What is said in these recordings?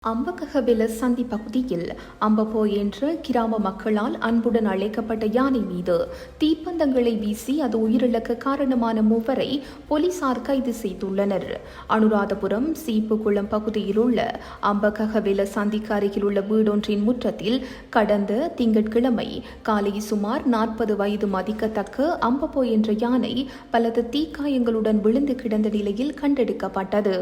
அம்பகஹவெல சந்தி பகுதியில் அம்பபோ என்ற கிராம மக்களால் அன்புடன் அழைக்கப்பட்ட யானை மீது தீப்பந்தங்களை வீசி அது உயிரிழக்க காரணமான மூவரை போலீசார் கைது செய்துள்ளனர். அனுராதபுரம் சீப்புக்குளம் பகுதியில் உள்ள அம்பகஹவெல சந்திக்கு அருகில் உள்ள வீடொன்றின் முற்றத்தில் கடந்த திங்கட்கிழமை காலை சுமார் 40 வயது மதிக்கத்தக்க அம்பபோ என்ற யானை பலத்த தீக்காயங்களுடன் விழுந்து கிடந்த நிலையில் கண்டெடுக்கப்பட்டது.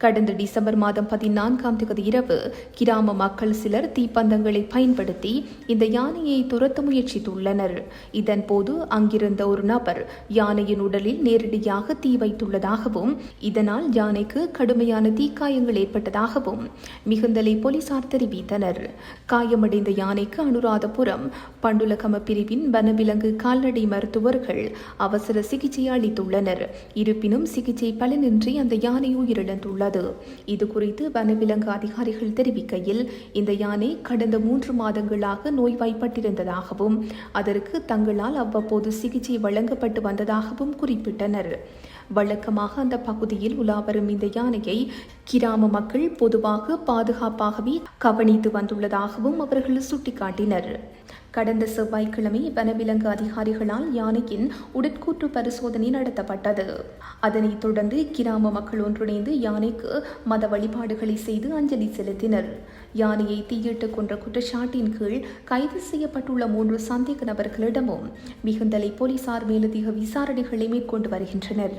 கடந்த டிசம்பர் மாதம் 14ஆம் தேதி இரவு கிராம மக்கள் சிலர் தீப்பந்தங்களை பயன்படுத்தி இந்த யானையை துரத்த முயற்சித்துள்ளனர். இதன்போது அங்கிருந்த ஒரு நபர் யானையின் உடலில் நேரடியாக தீ வைத்துள்ளதாகவும் இதனால் யானைக்கு கடுமையான தீக்காயங்கள் ஏற்பட்டதாகவும் மிகுந்தலை போலீசார் தெரிவித்தனர். காயமடைந்த யானைக்கு அனுராதபுரம் பண்டுலகம பிரிவின் வனவிலங்கு கால்நடை மருத்துவர்கள் அவசர சிகிச்சை அளித்துள்ளனர். இருப்பினும் சிகிச்சை பலனின்றி அந்த யானை உயிரிழந்துள்ளது. இதுகுறித்து வனவிலங்கு அதிகாரிகள் தெரிவிக்கையில் இந்த யானை கடந்த 3 மாதங்களாக நோய்வாய்ப்பட்டிருந்ததாகவும் அதற்கு தங்களால் அவ்வப்போது சிகிச்சை வழங்கப்பட்டு வந்ததாகவும் குறிப்பிட்டனர். வழக்கமாக அந்த பகுதியில் உலாவரும் இந்த யானையை கிராம மக்கள் பொதுவாக பாதுகாப்பாகவே கவனித்து வந்துள்ளதாகவும் அவர்கள் சுட்டிக்காட்டினர். கடந்த செவ்வாய்க்கிழமை வனவிலங்கு அதிகாரிகளால் யானையின் உடற்கூற்று பரிசோதனை நடத்தப்பட்டது. அதனைத் தொடர்ந்து கிராம மக்கள் ஒன்றிணைந்து யானைக்கு மத வழிபாடுகளை செய்து அஞ்சலி செலுத்தினர். யானையை தீயிட்டு கொன்ற குற்றச்சாட்டின் கீழ் கைது செய்யப்பட்டுள்ள 3 சந்தேக நபர்களிடமும் மிகுந்தலை போலீசார் மேலதிக விசாரணைகளை மேற்கொண்டு வருகின்றனர்.